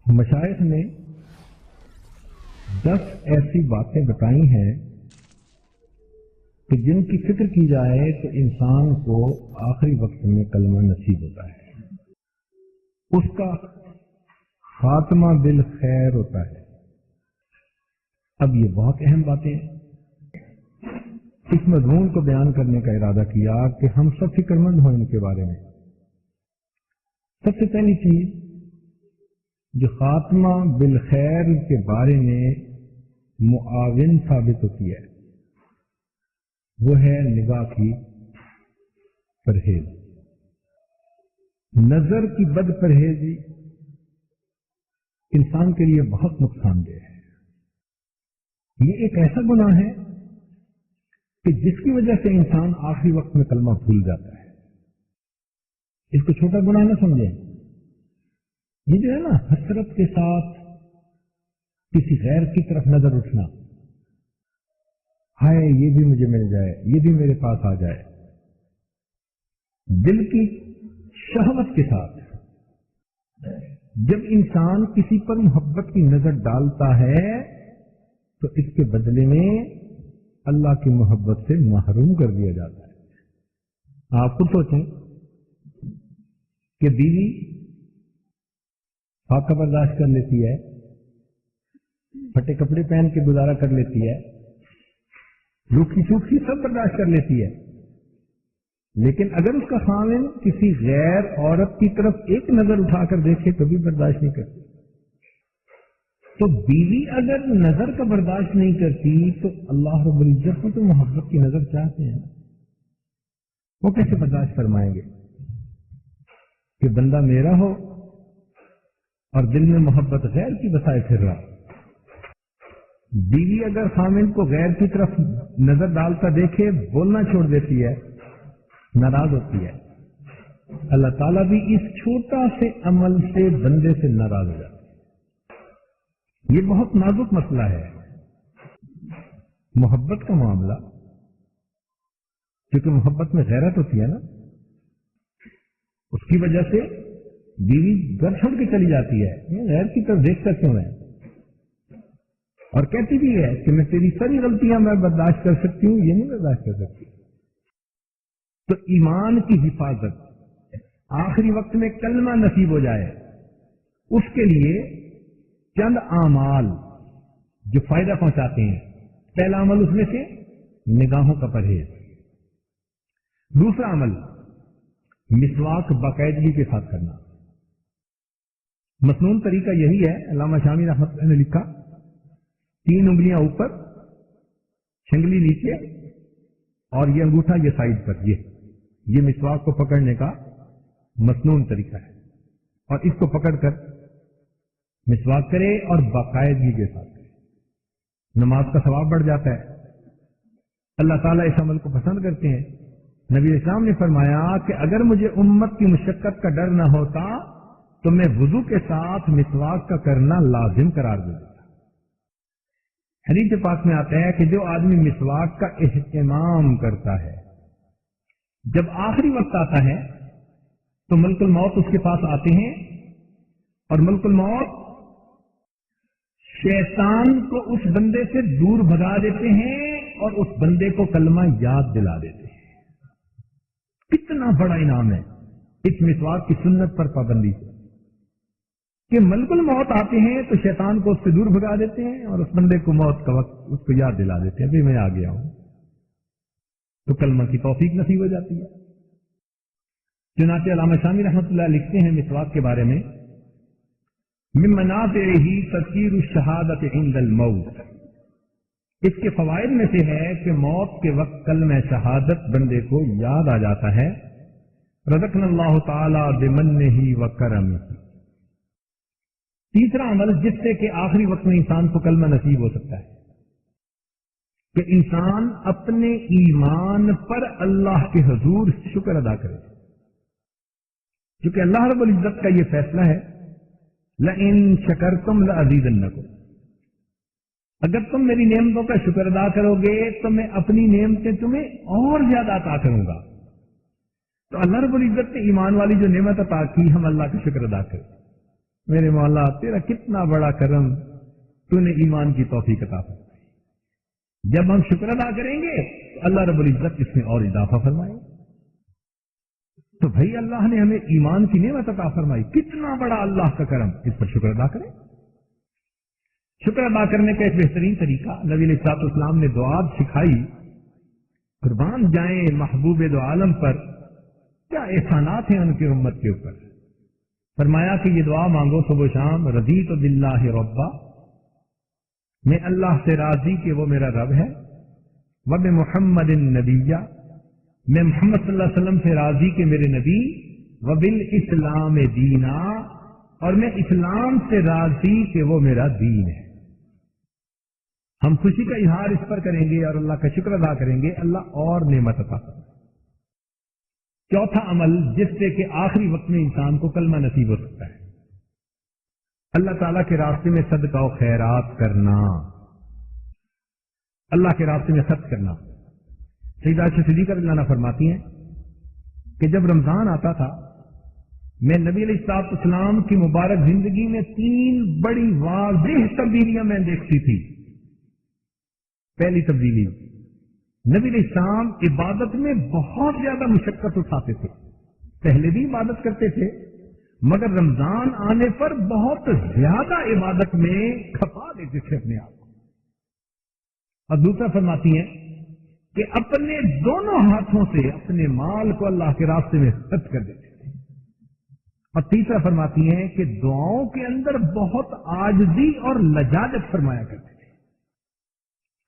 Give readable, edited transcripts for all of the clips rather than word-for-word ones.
مشائخ نے 10 ایسی باتیں بتائی ہیں کہ جن کی فکر کی جائے تو انسان کو آخری وقت میں کلمہ نصیب ہوتا ہے، اس کا خاتمہ بالخیر ہوتا ہے۔ اب یہ بہت اہم باتیں ہیں، اس مضمون کو بیان کرنے کا ارادہ کیا کہ ہم سب فکر مند ہوں ان کے بارے میں۔ سب سے پہلی چیز جو خاتمہ بالخیر کے بارے میں معاون ثابت ہوتی ہے وہ ہے نگاہ کی پرہیز، نظر کی بد پرہیزی انسان کے لیے بہت نقصان دہ ہے۔ یہ ایک ایسا گناہ ہے کہ جس کی وجہ سے انسان آخری وقت میں کلمہ بھول جاتا ہے۔ اس کو چھوٹا گناہ نہ سمجھیں، یہ جو ہے نا حسرت کے ساتھ کسی غیر کی طرف نظر اٹھنا، ہائے یہ بھی مجھے مل جائے، یہ بھی میرے پاس آ جائے، دل کی شہوت کے ساتھ جب انسان کسی پر محبت کی نظر ڈالتا ہے تو اس کے بدلے میں اللہ کی محبت سے محروم کر دیا جاتا ہے۔ آپ خود سوچیں کہ بیوی فاقہ برداشت کر لیتی ہے، پھٹے کپڑے پہن کے گزارا کر لیتی ہے، روکھی سوکھی سب برداشت کر لیتی ہے، لیکن اگر اس کا خاوند کسی غیر عورت کی طرف ایک نظر اٹھا کر دیکھے تو بھی برداشت نہیں کرتی۔ تو بیوی اگر نظر کا برداشت نہیں کرتی تو اللہ رب العزت کو تو محبت کی نظر چاہتے ہیں، وہ کیسے برداشت فرمائیں گے کہ بندہ میرا ہو اور دل میں محبت غیر کی بسائے پھر رہا۔ بیوی اگر خامند کو غیر کی طرف نظر ڈالتا دیکھے بولنا چھوڑ دیتی ہے، ناراض ہوتی ہے۔ اللہ تعالیٰ بھی اس چھوٹا سے عمل سے بندے سے ناراض ہو جاتا ہے۔ یہ بہت نازک مسئلہ ہے، محبت کا معاملہ، کیونکہ محبت میں غیرت ہوتی ہے نا، اس کی وجہ سے بیوی گھر چھوڑ کے چلی جاتی ہے، غیر کی طرف دیکھتا کیوں ہے، اور کہتی بھی ہے کہ میں تیری ساری غلطیاں میں برداشت کر سکتی ہوں، یہ نہیں برداشت کر سکتی۔ تو ایمان کی حفاظت، آخری وقت میں کلمہ نصیب ہو جائے، اس کے لیے چند اعمال جو فائدہ پہنچاتے ہیں۔ پہلا عمل اس میں سے نگاہوں کا پرہیز، دوسرا عمل مسواک باقاعدگی کے ساتھ کرنا۔ مسنون طریقہ یہی ہے، علامہ شامی رحمۃ اللہ نے لکھا، 3 انگلیاں اوپر، چھنگلی نیچے، اور یہ انگوٹھا یہ سائڈ پر، یہ مسواک کو پکڑنے کا مسنون طریقہ ہے، اور اس کو پکڑ کر مسواک کرے اور باقاعدگی کے ساتھ کرے، نماز کا ثواب بڑھ جاتا ہے۔ اللہ تعالیٰ اس عمل کو پسند کرتے ہیں۔ نبی اسلام نے فرمایا کہ اگر مجھے امت کی مشقت کا ڈر نہ ہوتا تو میں وضو کے ساتھ مسواک کا کرنا لازم قرار دے دیتا۔ حدیث پاک میں آتا ہے کہ جو آدمی مسواک کا اہتمام کرتا ہے، جب آخری وقت آتا ہے تو ملک الموت اس کے پاس آتے ہیں، اور ملک الموت شیطان کو اس بندے سے دور بھگا دیتے ہیں اور اس بندے کو کلمہ یاد دلا دیتے ہیں۔ کتنا بڑا انعام ہے اس مسواک کی سنت پر پابندی سے، کہ ملک الموت آتے ہیں تو شیطان کو اس سے دور بھگا دیتے ہیں اور اس بندے کو موت کا وقت اس کو یاد دلا دیتے ہیں، ابھی میں آ گیا ہوں، تو کلمہ کی توفیق نصیب ہو جاتی ہے۔ چنانچہ علامہ شامی رحمۃ اللہ لکھتے ہیں مسواک کے بارے میں، من منافعہ تذکیر الشہادۃ عند الموت، اس کے فوائد میں سے ہے کہ موت کے وقت کلمہ شہادت بندے کو یاد آ جاتا ہے۔ رزقنا اللہ تعالی بمنہ وکرمہ، تیسرا عمل جس سے کہ آخری وقت میں انسان کو کلمہ نصیب ہو سکتا ہے کہ انسان اپنے ایمان پر اللہ کے حضور شکر ادا کرے، کیونکہ اللہ رب العزت کا یہ فیصلہ ہے، لئن شکرتم لازیدنکم، اگر تم میری نعمتوں کا شکر ادا کرو گے تو میں اپنی نعمتیں تمہیں اور زیادہ عطا کروں گا۔ تو اللہ رب العزت نے ایمان والی جو نعمت عطا کی، ہم اللہ کا شکر ادا کریں۔ میرے مولا تیرا کتنا بڑا کرم، تو نے ایمان کی توفیق عطا فرمائی۔ جب ہم شکر ادا کریں گے تو اللہ رب العزت اس میں اور اضافہ فرمائے۔ تو بھائی اللہ نے ہمیں ایمان کی نعمت عطا فرمائی، کتنا بڑا اللہ کا کرم، اس پر شکر ادا کریں۔ شکر ادا کرنے کا ایک بہترین طریقہ نبی علیہ الصلوۃ والسلام نے دعا سکھائی، قربان جائیں محبوب دو عالم پر کیا احسانات ہیں ان کی امت کے اوپر۔ فرمایا کہ یہ دعا مانگو صبح و شام، رضیت باللہ ربا، میں اللہ سے راضی کہ وہ میرا رب ہے، وبمحمد النبیہ، میں محمد صلی اللہ علیہ وسلم سے راضی کہ میرے نبی، وبالاسلام دینا، اور میں اسلام سے راضی کہ وہ میرا دین ہے۔ ہم خوشی کا اظہار اس پر کریں گے اور اللہ کا شکر ادا کریں گے، اللہ اور نعمت عطا فرمائے۔ چوتھا عمل جس سے کہ آخری وقت میں انسان کو کلمہ نصیب ہو سکتا ہے، اللہ تعالیٰ کے راستے میں صدقہ و خیرات کرنا، اللہ کے راستے میں خرچ کرنا۔ سیدہ عائشہ صدیقہ رضی اللہ عنہا فرماتی ہیں کہ جب رمضان آتا تھا، میں نبی علیہ الصلوۃ والسلام کی مبارک زندگی میں 3 بڑی واضح تبدیلیاں میں دیکھتی تھی۔ پہلی تبدیلی، نبی علیہ السلام عبادت میں بہت زیادہ مشقت اٹھاتے تھے، پہلے بھی عبادت کرتے تھے مگر رمضان آنے پر بہت زیادہ عبادت میں کھپا دیتے تھے اپنے آپ کو۔ اور دوسرا فرماتی ہیں کہ اپنے دونوں ہاتھوں سے اپنے مال کو اللہ کے راستے میں خرچ کر دیتے تھے۔ اور تیسرا فرماتی ہیں کہ دعاؤں کے اندر بہت عاجزی اور لجاجت فرمایا کرتے تھے۔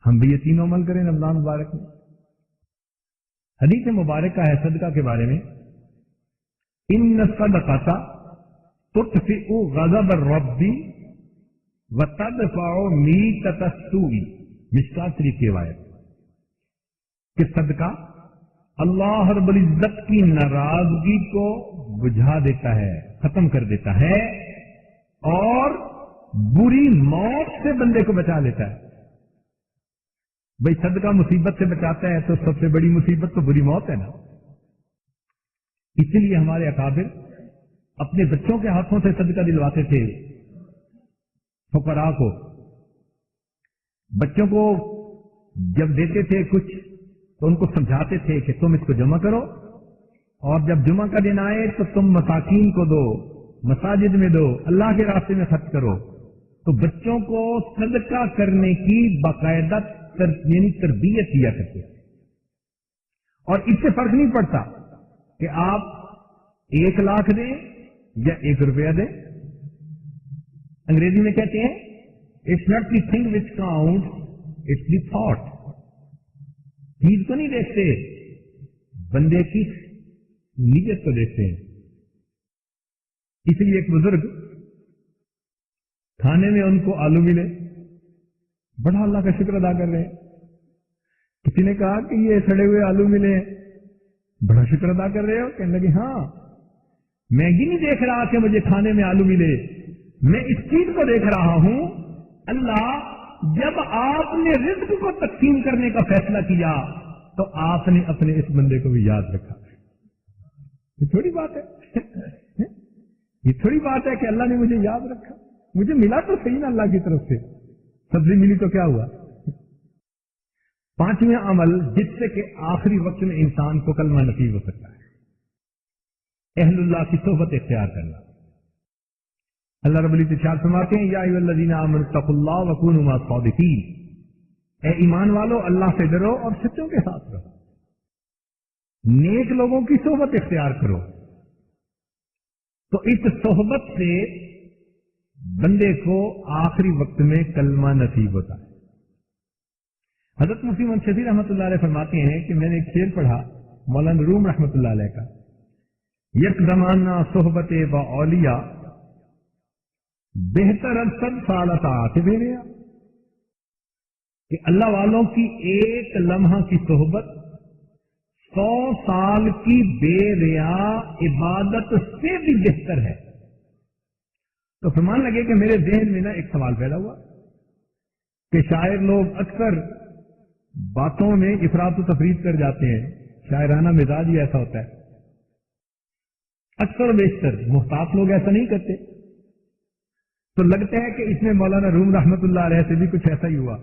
ہم بھی یہ تینوں عمل کریں رمضان مبارک میں۔ حدیث مبارکہ ہے صدقہ کے بارے میں، ان الصدقۃ تطفئ غضب الرب وتدفع میتۃ السوء، مشکات شریف کی روایت کہ صدقہ اللہ رب العزت کی ناراضگی کو بجھا دیتا ہے، ختم کر دیتا ہے، اور بری موت سے بندے کو بچا لیتا ہے۔ بھئی صدقہ مصیبت سے بچاتا ہے تو سب سے بڑی مصیبت تو بری موت ہے نا۔ اسی لیے ہمارے اکابر اپنے بچوں کے ہاتھوں سے صدقہ دلواتے تھے فقراء کو۔ بچوں کو جب دیتے تھے کچھ تو ان کو سمجھاتے تھے کہ تم اس کو جمع کرو، اور جب جمعہ کا دن آئے تو تم مساکین کو دو، مساجد میں دو، اللہ کے راستے میں خرچ کرو۔ تو بچوں کو صدقہ کرنے کی باقاعدہ یعنی تربیت کیا کرتے تھے، اور اس سے فرق نہیں پڑتا کہ آپ 1 لاکھ دیں یا 1 روپیہ دیں۔ انگریزی میں کہتے ہیں it's not the thing which count, it's the thought. چیز کو نہیں دیکھتے، بندے کی نیت کو دیکھتے ہیں۔ اس لیے ایک بزرگ کھانے میں ان کو آلو ملے، بڑا اللہ کا شکر ادا کر رہے ہیں۔ کسی نے کہا کہ یہ سڑے ہوئے آلو ملے ہیں، بڑا شکر ادا کر رہے ہو؟ کہنے لگے ہاں، میں یہ نہیں دیکھ رہا کہ مجھے کھانے میں آلو ملے، میں اس چیز کو دیکھ رہا ہوں اللہ جب آپ نے رزق کو تقسیم کرنے کا فیصلہ کیا تو آپ نے اپنے اس بندے کو بھی یاد رکھا۔ یہ تھوڑی بات ہے، یہ تھوڑی بات ہے کہ اللہ نے مجھے یاد رکھا، مجھے ملا تو صحیح نا اللہ کی طرف سے، سبزی ملی تو کیا ہوا۔ 5واں عمل جس سے کہ آخری وقت میں انسان کو کلمہ نصیب ہو سکتا ہے، اہل اللہ کی صحبت اختیار کرنا۔ اللہ رب العزت ارشاد فرماتے ہیں یا ایھا الذین آمنوا اتقوا اللہ وکونوا مع الصادقین، اے ایمان والو اللہ سے ڈرو اور سچوں کے ساتھ رہو، نیک لوگوں کی صحبت اختیار کرو۔ تو اس صحبت سے بندے کو آخری وقت میں کلمہ نصیب ہوتا ہے۔ حضرت مفتی محمد شفیع رحمۃ اللہ علیہ فرماتے ہیں کہ میں نے ایک شعر پڑھا مولانا روم رحمۃ اللہ علیہ کا، یک زمانہ صحبت با اولیاء بہتر از 100 سال اطاعت بے ریا، کہ اللہ والوں کی ایک لمحہ کی صحبت 100 سال کی بے ریا عبادت سے بھی بہتر ہے۔ تو فرمان لگے کہ میرے ذہن میں نا ایک سوال پیدا ہوا کہ شاعر لوگ اکثر باتوں میں افراط و تفریط کر جاتے ہیں، شاعرانہ مزاج ہی ایسا ہوتا ہے، اکثر و بیشتر محتاط لوگ ایسا نہیں کرتے، تو لگتا ہے کہ اس میں مولانا روم رحمت اللہ علیہ سے بھی کچھ ایسا ہی ہوا،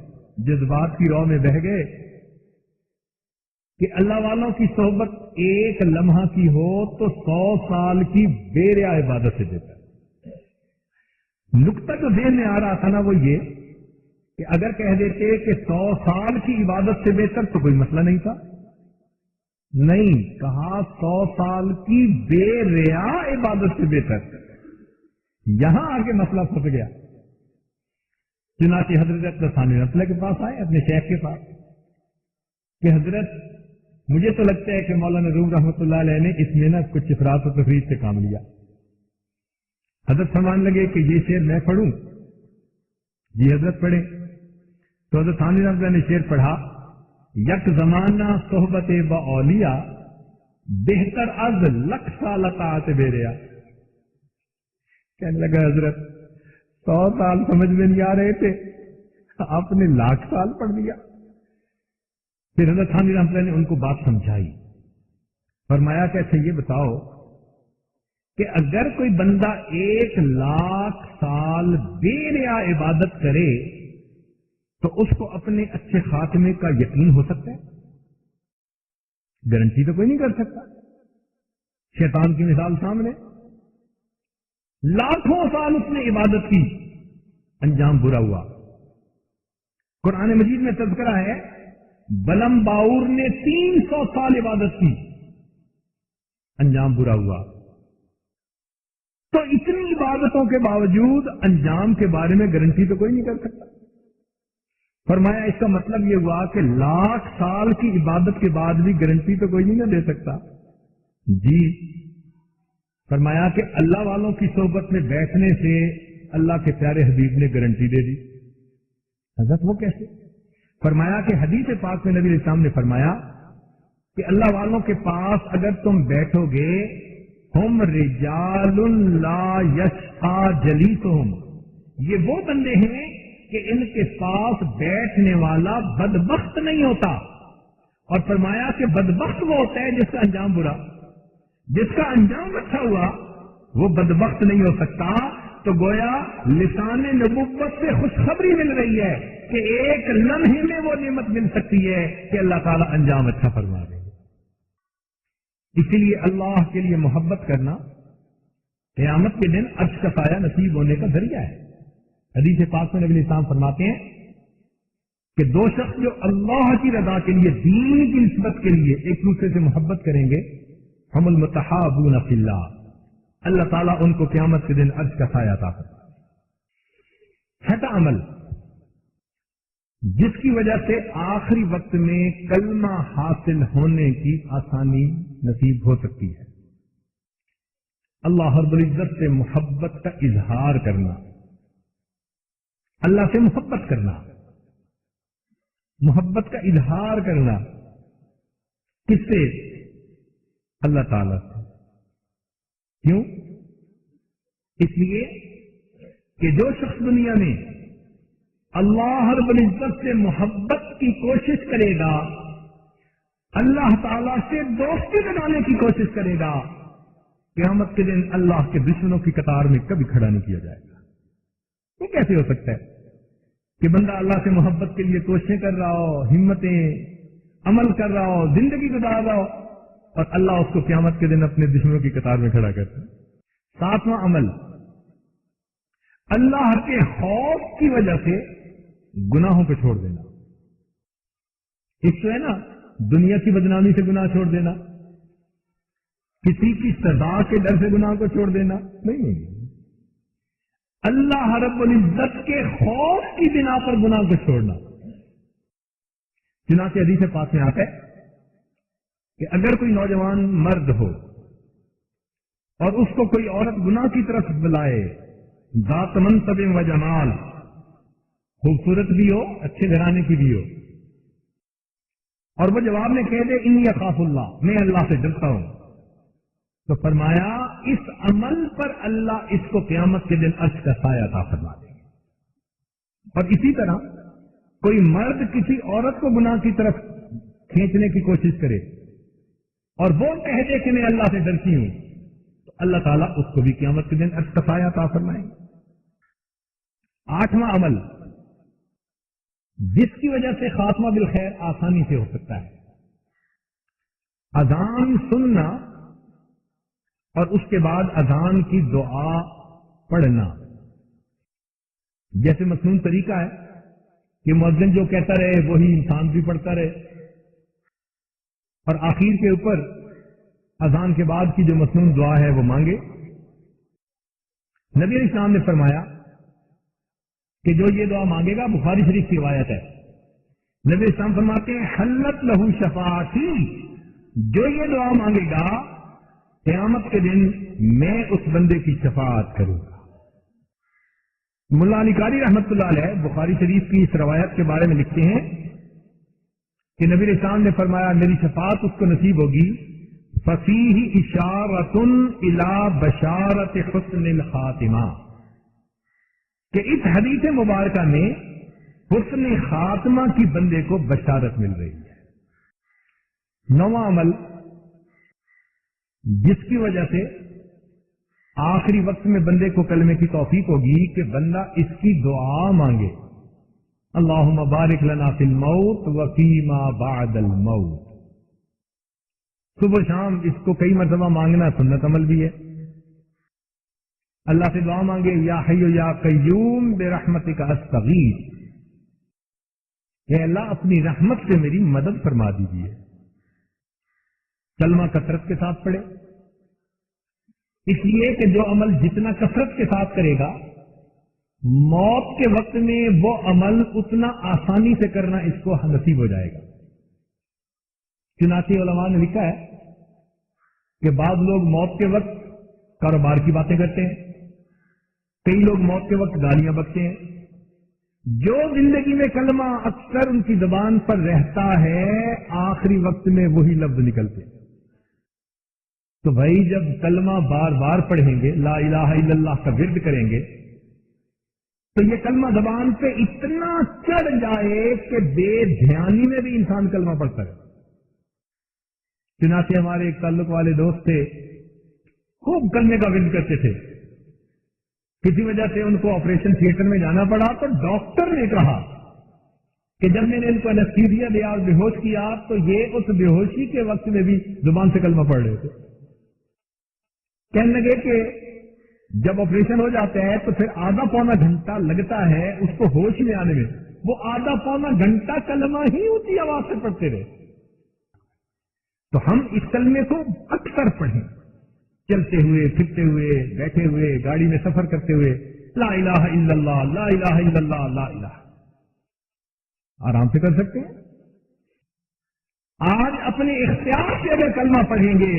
جذبات کی راہ میں بہہ گئے کہ اللہ والوں کی صحبت ایک لمحہ کی ہو تو 100 سال کی بے ریا عبادت سے بہتر۔ نقطہ جو ذہن میں آ رہا تھا نا وہ یہ کہ اگر کہہ دیتے کہ 100 سال کی عبادت سے بہتر تو کوئی مسئلہ نہیں تھا، نہیں، کہا 100 سال کی بے ریا عبادت سے بہتر۔ یہاں آگے مسئلہ پھنس گیا۔ چنانچہ حضرت ثانی رسول کے پاس آئے، اپنے شیخ کے پاس، کہ حضرت مجھے تو لگتا ہے کہ مولانا روم رحمۃ اللہ علیہ نے اس میں نا کچھ افراط و تفریط سے کام لیا۔ حضرت فرمان لگے کہ یہ شعر میں پڑھوں؟ جی حضرت پڑھیں۔ تو حضرت ثانی رحمۃ اللہ نے شعر پڑھا، یک زمانہ صحبت با اولیاء بہتر از لکھ سال اطاعت بے ریا۔ کہنے لگا حضرت 100 سال سمجھ میں نہیں آ رہے تھے، آپ نے 1,00,000 سال پڑھ دیا۔ پھر حضرت ثانی رحمۃ اللہ نے ان کو بات سمجھائی، فرمایا کہ اچھا یہ بتاؤ کہ اگر کوئی بندہ 1,00,000 سال بے ریا عبادت کرے تو اس کو اپنے اچھے خاتمے کا یقین ہو سکتا ہے؟ گارنٹی تو کوئی نہیں کر سکتا۔ شیطان کی مثال سامنے، لاکھوں سال اس نے عبادت کی، انجام برا ہوا۔ قرآن مجید میں تذکرہ ہے بلم باور نے 300 سال عبادت کی، انجام برا ہوا۔ تو اتنی عبادتوں کے باوجود انجام کے بارے میں گارنٹی تو کوئی نہیں کر سکتا۔ فرمایا اس کا مطلب یہ ہوا کہ 1,00,000 سال کی عبادت کے بعد بھی گارنٹی تو کوئی نہیں نہ دے سکتا۔ جی فرمایا کہ اللہ والوں کی صحبت میں بیٹھنے سے اللہ کے پیارے حبیب نے گارنٹی دے دی۔ حضرت وہ کیسے؟ فرمایا کہ حدیث پاک میں نبی علیہ السلام نے فرمایا کہ اللہ والوں کے پاس اگر تم بیٹھو گے، ہم رجال لا یشقا جلیسہم، یہ وہ بندے ہیں کہ ان کے پاس بیٹھنے والا بدبخت نہیں ہوتا۔ اور فرمایا کہ بدبخت وہ ہوتا ہے جس کا انجام برا، جس کا انجام اچھا ہوا وہ بدبخت نہیں ہو سکتا۔ تو گویا لسان نبوت سے خوشخبری مل رہی ہے کہ ایک لمحے میں وہ نعمت مل سکتی ہے کہ اللہ تعالیٰ انجام اچھا فرما دے گے۔ اسی لیے اللہ کے لیے محبت کرنا قیامت کے دن عرش کا سایہ نصیب ہونے کا ذریعہ ہے۔ حدیث پاک میں نبی علیہ السلام فرماتے ہیں کہ 2 شخص جو اللہ کی رضا کے لیے، دین کی نسبت کے لیے ایک دوسرے سے محبت کریں گے، ہم المتحابون فی اللہ، اللہ تعالیٰ ان کو قیامت کے دن عرش کا سایہ عطا فرمائے گا۔ 6واں عمل جس کی وجہ سے آخری وقت میں کلمہ حاصل ہونے کی آسانی نصیب ہو سکتی ہے، اللہ رب العزت سے محبت کا اظہار کرنا، اللہ سے محبت کرنا، محبت کا اظہار کرنا، کس سے؟ اللہ تعالیٰ سے۔ کیوں؟ اس لیے کہ جو شخص دنیا میں اللہ رب العزت سے محبت کی کوشش کرے گا، اللہ تعالیٰ سے دوستی بنانے کی کوشش کرے گا، قیامت کے دن اللہ کے دشمنوں کی قطار میں کبھی کھڑا نہیں کیا جائے گا۔ یہ کیسے ہو سکتا ہے کہ بندہ اللہ سے محبت کے لیے کوششیں کر رہا ہو، ہمتیں عمل کر رہا ہو، زندگی گزار رہا ہو، اور اللہ اس کو قیامت کے دن اپنے دشمنوں کی قطار میں کھڑا کرتا ہے؟ 7واں عمل اللہ کے خوف کی وجہ سے گناہوں کو چھوڑ دینا۔ اس کو ہے نا دنیا کی بدنامی سے گناہ چھوڑ دینا، کسی کی سزا کے ڈر سے گناہ کو چھوڑ دینا نہیں، اللہ رب العزت کے خوف کی بنا پر گناہ کو چھوڑنا۔ چنانچہ حدیث پاک میں آتا ہے کہ اگر کوئی نوجوان مرد ہو اور اس کو کوئی عورت گناہ کی طرف بلائے، ذات منصب و جمال، خوبصورت بھی ہو، اچھے گھرانے کی بھی ہو، اور وہ جواب میں کہہ دے انی اخاف اللہ، میں اللہ سے ڈرتا ہوں، تو فرمایا اس عمل پر اللہ اس کو قیامت کے دن عرش کا سایہ عطا فرما دیں گے۔ اور اسی طرح کوئی مرد کسی عورت کو گناہ کی طرف کھینچنے کی کوشش کرے اور وہ کہہ دے کہ میں اللہ سے ڈرتی ہوں، تو اللہ تعالیٰ اس کو بھی قیامت کے دن عرش کا سایہ عطا فرمائیں گے۔ 8واں عمل جس کی وجہ سے خاتمہ بالخیر آسانی سے ہو سکتا ہے، اذان سننا اور اس کے بعد اذان کی دعا پڑھنا۔ جیسے مصنون طریقہ ہے کہ مؤذن جو کہتا رہے وہی انسان بھی پڑھتا رہے، اور آخر کے اوپر اذان کے بعد کی جو مصنون دعا ہے وہ مانگے۔ نبی علیہ السلام نے فرمایا کہ جو یہ دعا مانگے گا، بخاری شریف کی روایت ہے، نبی علیہ السلام فرماتے ہیں حلت لہو شفاعتی، جو یہ دعا مانگے گا قیامت کے دن میں اس بندے کی شفاعت کروں گا۔ ملا علی قاری رحمۃ اللہ علیہ بخاری شریف کی اس روایت کے بارے میں لکھتے ہیں کہ نبی علیہ السلام نے فرمایا میری شفاعت اس کو نصیب ہوگی، ففیہ اشارۃ الی بشارۃ حسن الخاتمہ، کہ اس حدیث مبارکہ میں حسن خاتمہ کی بندے کو بشارت مل رہی ہے۔ 9واں عمل جس کی وجہ سے آخری وقت میں بندے کو کلمے کی توفیق ہوگی کہ بندہ اس کی دعا مانگے، اللہم بارک لنا فی الموت وفیما بعد الموت۔ صبح شام اس کو کئی مرتبہ مانگنا سنت عمل بھی ہے۔ اللہ سے دعا مانگے یا حی یا قیوم برحمتک استغیث، اے اللہ اپنی رحمت سے میری مدد فرما دیجیے۔ کلمہ کثرت کے ساتھ پڑھے، اس لیے کہ جو عمل جتنا کثرت کے ساتھ کرے گا موت کے وقت میں وہ عمل اتنا آسانی سے کرنا اس کو نصیب ہو جائے گا۔ چنانچہ علماء نے لکھا ہے کہ بعض لوگ موت کے وقت کاروبار کی باتیں کرتے ہیں، کئی لوگ موت کے وقت گالیاں بکتے ہیں۔ جو زندگی میں کلمہ اکثر ان کی زبان پر رہتا ہے آخری وقت میں وہی لفظ نکلتے ہیں۔ تو بھائی جب کلمہ بار بار پڑھیں گے، لا الہ الا اللہ کا ورد کریں گے، تو یہ کلمہ زبان پہ اتنا چڑھ جائے کہ بے دھیانی میں بھی انسان کلمہ پڑھتا ہے۔ چنانچہ ہمارے ایک تعلق والے دوست تھے، خوب کلمے کا ورد کرتے تھے، کسی وجہ سے ان کو آپریشن تھیٹر میں جانا پڑا تو ڈاکٹر نے کہا کہ جب میں نے ان کو انستھیزیا دیا اور بے ہوش کیا تو یہ اس بے ہوشی کے وقت میں بھی زبان سے کلمہ پڑھ رہے تھے۔ کہنے لگے کہ جب آپریشن ہو جاتا ہے تو پھر آدھا پونا گھنٹہ لگتا ہے اس کو ہوش میں آنے میں، وہ آدھا پونا گھنٹہ کلمہ ہی اونچی آواز سے پڑھتے رہے۔ تو ہم اس کلمے کو اکثر پڑھیں، چلتے ہوئے، پھرتے ہوئے، بیٹھے ہوئے، گاڑی میں سفر کرتے ہوئے، لا الہ الا اللہ، لا الہ الا اللہ، لا الہ، آرام سے کر سکتے ہیں۔ آج اپنے اختیار سے اگر کلمہ پڑھیں گے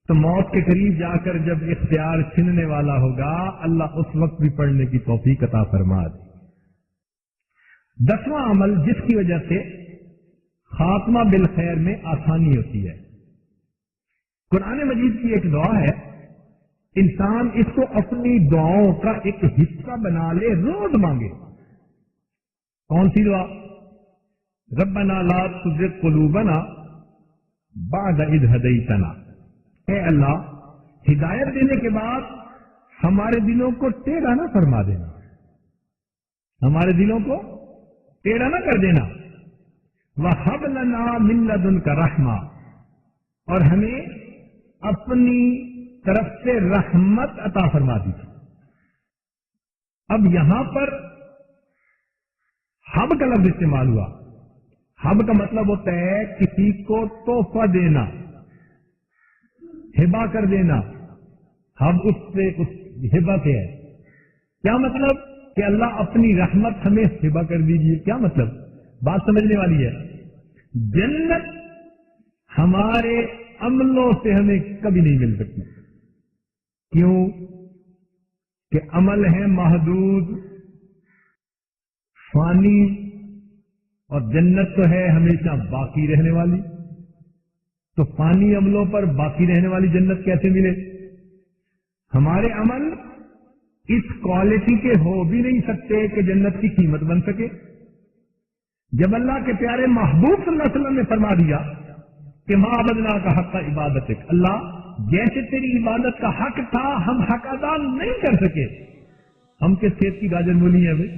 تو موت کے قریب جا کر جب اختیار چھننے والا ہوگا اللہ اس وقت بھی پڑھنے کی توفیق عطا فرما دے۔ 10واں عمل جس کی وجہ سے خاتمہ بالخیر میں آسانی ہوتی ہے، قرآن مجید کی ایک دعا ہے، انسان اس کو اپنی دعاؤں کا ایک حصہ بنا لے، روز مانگے۔ کون سی دعا؟ ربنا لا تزغ قلوبنا بعد اذ ہدیتنا، اے اللہ ہدایت دینے کے بعد ہمارے دلوں کو ٹیڑھا نہ فرما دینا، ہمارے دلوں کو ٹیڑھا نہ کر دینا۔ وَهَبْ لَنَا مِن لَّدُنْكَ رَحْمَةً، اور ہمیں اپنی طرف سے رحمت عطا فرما دیجیے۔ اب یہاں پر حب کا لفظ استعمال ہوا۔ حب کا مطلب ہوتا ہے کسی کو تحفہ دینا، ہبا کر دینا۔ ہم اس سے اس ہبا سے ہے، کیا مطلب کہ اللہ اپنی رحمت ہمیں ہبا کر دیجیے۔ کیا مطلب؟ بات سمجھنے والی ہے۔ جنت ہمارے عملوں سے ہمیں کبھی نہیں مل سکتی۔ کیوں؟ کہ عمل ہے محدود، فانی، اور جنت تو ہے ہمیشہ باقی رہنے والی۔ تو فانی عملوں پر باقی رہنے والی جنت کیسے ملے؟ ہمارے عمل اس کوالٹی کے ہو بھی نہیں سکتے کہ جنت کی قیمت بن سکے۔ جب اللہ کے پیارے محبوب صلی اللہ علیہ وسلم نے فرما دیا کہ ما عبدنا کا حق عبادتک، اللہ جیسے تیری عبادت کا حق تھا ہم حق ادا نہیں کر سکے، ہم کس کھیت کی گاجر مولی ہیں بھائی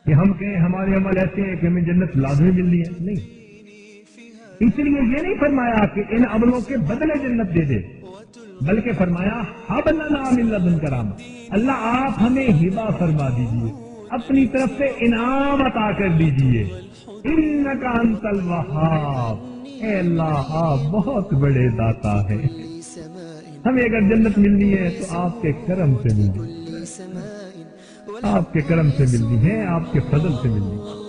کہ ہم کہیں ہمارے عمل ایسے ہیں کہ ہمیں جنت لازمی ملنی ہے؟ نہیں، اس لیے یہ نہیں فرمایا کہ ان عملوں کے بدلے جنت دے دے، بلکہ فرمایا حب لنا من لدن کرام، اللہ آپ ہمیں ہبہ فرما دیجئے، اپنی طرف سے انعام عطا کر دیجئے، انک انت الوہاب، اے اللہ آپ بہت بڑے داتا ہیں، ہمیں اگر جنت ملنی ہے تو آپ کے کرم سے ملنی ہے، آپ کے کرم سے ملنی ہے، آپ کے فضل سے ملنی ہے۔